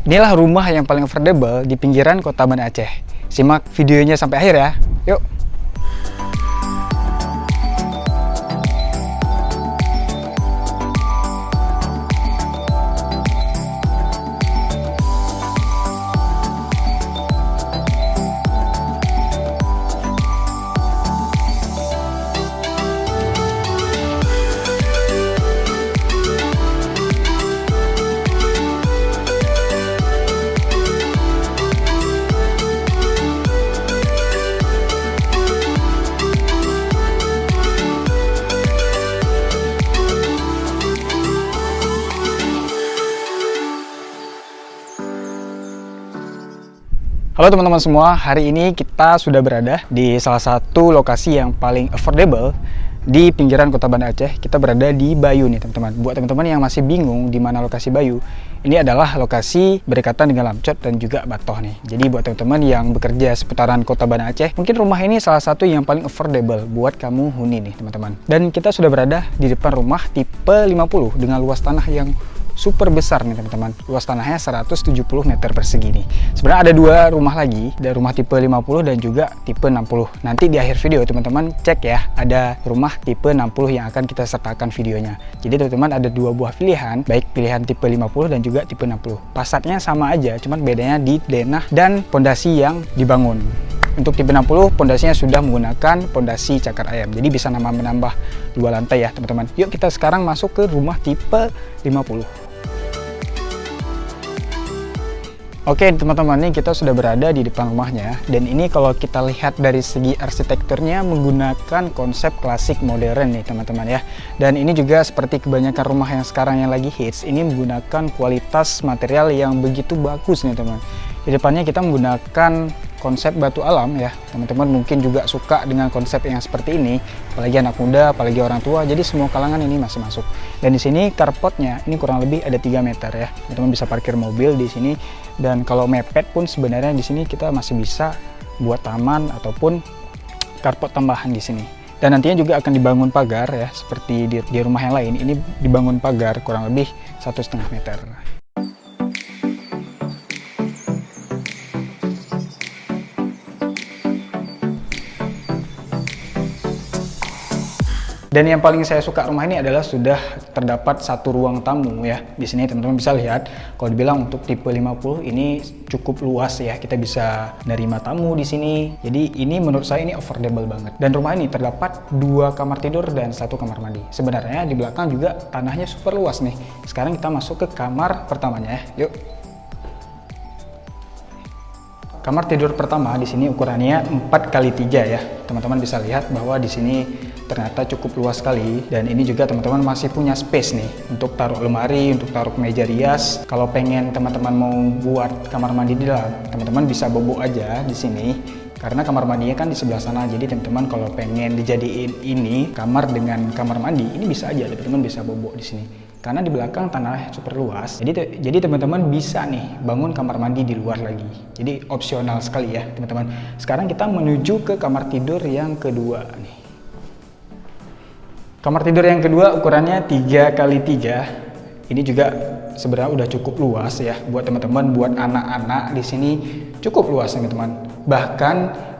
Inilah rumah yang paling affordable di pinggiran kota Banda Aceh. Simak videonya sampai akhir ya. Yuk. Halo teman-teman semua, hari ini kita sudah berada di salah satu lokasi yang paling affordable di pinggiran kota Banda Aceh. Kita berada di Bayu nih teman-teman. Buat teman-teman yang masih bingung di mana lokasi Bayu, ini adalah lokasi berdekatan dengan Lamcot dan juga Batoh nih. Jadi buat teman-teman yang bekerja seputaran kota Banda Aceh, mungkin rumah ini salah satu yang paling affordable buat kamu huni nih teman-teman. Dan kita sudah berada di depan rumah tipe 50 dengan luas tanah yang super besar nih teman-teman. Luas tanahnya 170 meter persegi nih. Sebenarnya ada dua rumah lagi, ada rumah tipe 50 dan juga tipe 60. Nanti di akhir video teman-teman cek ya, ada rumah tipe 60 yang akan kita sertakan videonya. Jadi teman-teman ada dua buah pilihan, baik pilihan tipe 50 dan juga tipe 60. Pasatnya sama aja, cuman bedanya di denah dan pondasi yang dibangun. Untuk tipe 60 pondasinya sudah menggunakan pondasi cakar ayam, jadi bisa menambah 2 lantai ya teman-teman. Yuk kita sekarang masuk ke rumah tipe 50. Oke teman-teman, ini kita sudah berada di depan rumahnya, dan ini kalau kita lihat dari segi arsitekturnya menggunakan konsep klasik modern nih teman-teman ya. Dan ini juga seperti kebanyakan rumah yang sekarang yang lagi hits, ini menggunakan kualitas material yang begitu bagus nih teman. Di depannya kita menggunakan konsep batu alam ya teman-teman. Mungkin juga suka dengan konsep yang seperti ini, apalagi anak muda, apalagi orang tua, jadi semua kalangan ini masih masuk. Dan di sini carportnya ini kurang lebih ada 3 meter ya teman-teman, bisa parkir mobil di sini. Dan kalau mepet pun sebenarnya di sini kita masih bisa buat taman ataupun carport tambahan di sini. Dan nantinya juga akan dibangun pagar ya, seperti di rumah yang lain, ini dibangun pagar kurang lebih 1,5 meter. Dan yang paling saya suka rumah ini adalah sudah terdapat satu ruang tamu ya. Di sini teman-teman bisa lihat, kalau dibilang untuk tipe 50 ini cukup luas ya. Kita bisa menerima tamu di sini. Jadi ini menurut saya ini affordable banget. Dan rumah ini terdapat 2 kamar tidur dan 1 kamar mandi. Sebenarnya di belakang juga tanahnya super luas nih. Sekarang kita masuk ke kamar pertamanya ya. Yuk. Kamar tidur pertama di sini ukurannya 4x3 ya. Teman-teman bisa lihat bahwa di sini ternyata cukup luas sekali, dan ini juga teman-teman masih punya space nih untuk taruh lemari, untuk taruh meja rias. Kalau pengen teman-teman mau buat kamar mandi di dalam, teman-teman bisa bobo aja di sini. Karena kamar mandinya kan di sebelah sana, jadi teman-teman kalau pengen dijadiin ini kamar dengan kamar mandi, ini bisa aja teman-teman bisa bobo di sini. Karena di belakang tanahnya super luas, jadi teman-teman bisa nih bangun kamar mandi di luar lagi. Jadi opsional sekali ya teman-teman. Sekarang kita menuju ke kamar tidur yang kedua nih. Kamar tidur yang kedua ukurannya 3x3. Ini juga sebenarnya udah cukup luas ya buat teman-teman, buat anak-anak di sini cukup luas teman-teman. Bahkan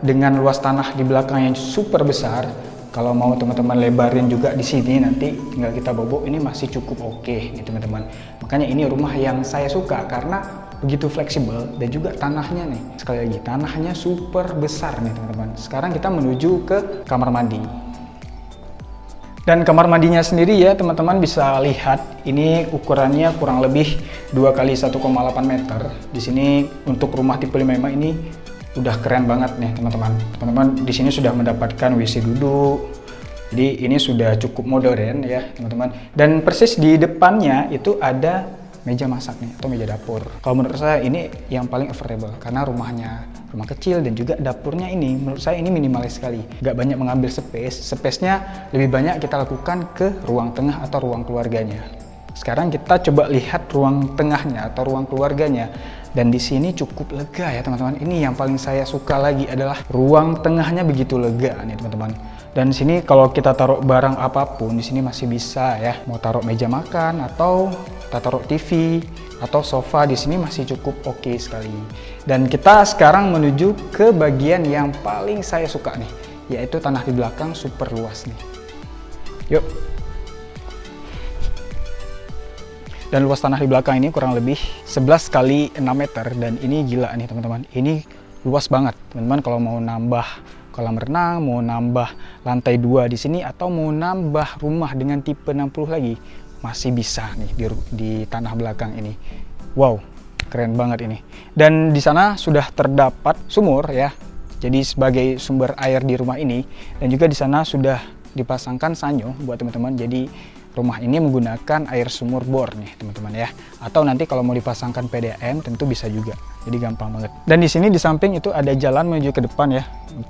dengan luas tanah di belakang yang super besar, kalau mau teman-teman lebarin juga di sini nanti tinggal kita bobok, ini masih cukup oke nih teman-teman. Makanya ini rumah yang saya suka karena begitu fleksibel dan juga tanahnya nih. Sekali lagi tanahnya super besar nih teman-teman. Sekarang kita menuju ke kamar mandi. Dan kamar mandinya sendiri ya teman-teman bisa lihat, ini ukurannya kurang lebih 2x1,8 meter. Di sini untuk rumah tipe 55 ini udah keren banget nih teman-teman. Teman-teman di sini sudah mendapatkan WC duduk. Jadi ini sudah cukup modern ya teman-teman. Dan persis di depannya itu ada meja masak nih atau meja dapur. Kalau menurut saya ini yang paling affordable karena rumah kecil dan juga dapurnya ini menurut saya ini minimalis sekali. Gak banyak mengambil space-nya lebih banyak kita lakukan ke ruang tengah atau ruang keluarganya. Sekarang kita coba lihat ruang tengahnya atau ruang keluarganya. Dan di sini cukup lega ya teman-teman. Ini yang paling saya suka lagi adalah ruang tengahnya begitu lega nih teman-teman. Dan di sini kalau kita taruh barang apapun di sini masih bisa ya. Mau taruh meja makan atau kita taruh TV atau sofa di sini masih cukup oke sekali. Dan kita sekarang menuju ke bagian yang paling saya suka nih, yaitu tanah di belakang super luas nih. Yuk. Dan luas tanah di belakang ini kurang lebih 11 kali 6 meter, dan ini gila nih teman-teman. Ini luas banget teman-teman. Kalau mau nambah kolam renang, mau nambah lantai 2 di sini, atau mau nambah rumah dengan tipe 60 lagi, masih bisa nih di tanah belakang ini. Wow, keren banget ini. Dan di sana sudah terdapat sumur ya, jadi sebagai sumber air di rumah ini. Dan juga di sana sudah dipasangkan sanyo buat teman-teman. Jadi rumah ini menggunakan air sumur bor nih teman-teman ya. Atau nanti kalau mau dipasangkan PDAM tentu bisa juga. Jadi gampang banget. Dan di sini di samping itu ada jalan menuju ke depan ya.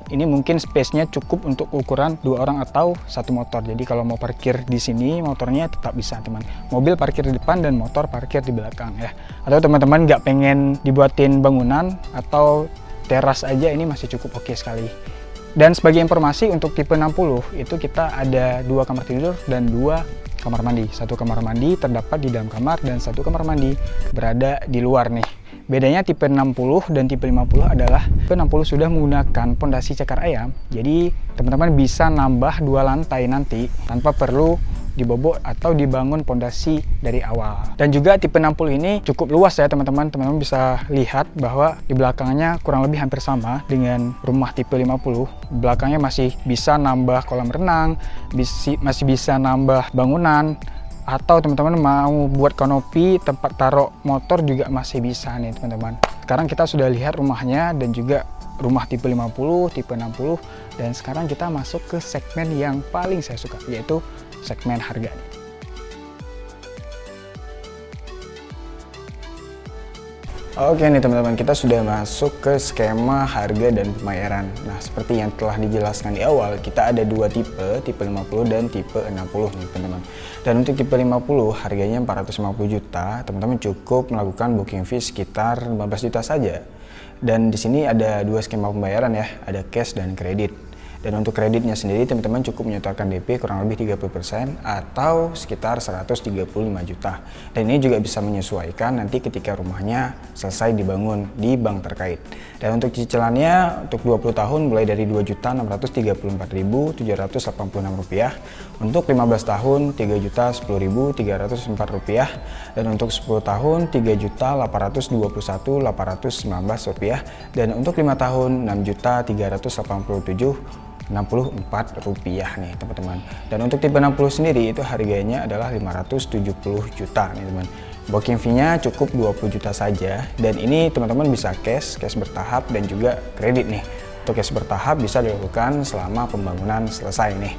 Ini mungkin space-nya cukup untuk ukuran 2 orang atau 1 motor. Jadi kalau mau parkir di sini motornya tetap bisa teman. Mobil parkir di depan dan motor parkir di belakang ya. Atau teman-teman nggak pengen dibuatin bangunan atau teras aja, ini masih cukup oke sekali. Dan sebagai informasi untuk tipe 60 itu kita ada 2 kamar tidur dan 2 kamar mandi. 1 kamar mandi terdapat di dalam kamar dan 1 kamar mandi berada di luar nih. Bedanya tipe 60 dan tipe 50 adalah tipe 60 sudah menggunakan pondasi cakar ayam. Jadi teman-teman bisa nambah 2 lantai nanti tanpa perlu dibobok atau dibangun pondasi dari awal. Dan juga tipe 60 ini cukup luas ya teman-teman. Teman-teman bisa lihat bahwa di belakangnya kurang lebih hampir sama dengan rumah tipe 50. Belakangnya masih bisa nambah kolam renang, masih bisa nambah bangunan, atau teman-teman mau buat kanopi, tempat taruh motor juga masih bisa nih teman-teman. Sekarang kita sudah lihat rumahnya dan juga rumah tipe 50, tipe 60, dan sekarang kita masuk ke segmen yang paling saya suka, yaitu segmen harga. Oke nih teman-teman, kita sudah masuk ke skema harga dan pembayaran. Nah, seperti yang telah dijelaskan di awal, kita ada 2 tipe 50 dan tipe 60 nih teman-teman. Dan untuk tipe 50 harganya 450 juta, teman-teman cukup melakukan booking fee sekitar 15 juta saja. Dan di sini ada 2 skema pembayaran ya, ada cash dan kredit. Dan untuk kreditnya sendiri teman-teman cukup menyetorkan DP kurang lebih 30% atau sekitar 135 juta. Dan ini juga bisa menyesuaikan nanti ketika rumahnya selesai dibangun di bank terkait. Dan untuk cicilannya untuk 20 tahun mulai dari Rp2.634.786. Untuk 15 tahun Rp3.010.304. Dan untuk 10 tahun Rp3.821.819. Dan untuk 5 tahun Rp6.387.64 nih teman-teman. Dan untuk tipe 60 sendiri itu harganya adalah 570 juta nih teman. Booking fee-nya cukup 20 juta saja, dan ini teman-teman bisa cash bertahap dan juga kredit nih. Untuk cash bertahap bisa dilakukan selama pembangunan selesai nih.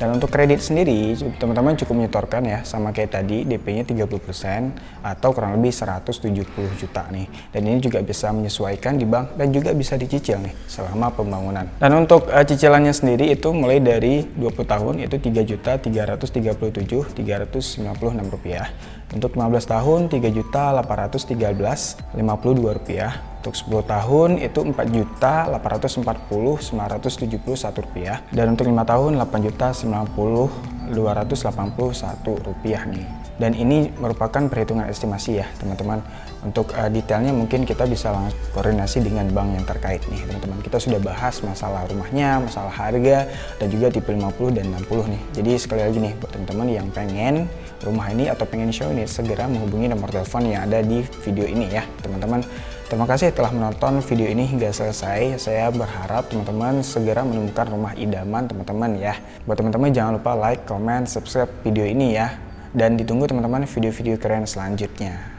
Dan untuk kredit sendiri teman-teman cukup menyetorkan ya, sama kayak tadi, DP-nya 30% atau kurang lebih 170 juta nih. Dan ini juga bisa menyesuaikan di bank dan juga bisa dicicil nih selama pembangunan. Dan untuk cicilannya sendiri itu mulai dari 20 tahun itu Rp3.337.396. Untuk 15 tahun Rp3.813.52. Untuk 10 tahun itu Rp4.840.971. Dan untuk 5 tahun Rp8.090.281 nih. Dan ini merupakan perhitungan estimasi ya teman-teman. Untuk detailnya mungkin kita bisa langsung koordinasi dengan bank yang terkait nih teman-teman. Kita sudah bahas masalah rumahnya, masalah harga, dan juga tipe 50 dan 60 nih. Jadi sekali lagi nih buat teman-teman yang pengen rumah ini atau pengen show ini, segera menghubungi nomor telepon yang ada di video ini ya teman-teman. Terima kasih telah menonton video ini hingga selesai. Saya berharap teman-teman segera menemukan rumah idaman teman-teman ya. Buat teman-teman jangan lupa like, comment, subscribe video ini ya. Dan ditunggu teman-teman video-video keren selanjutnya.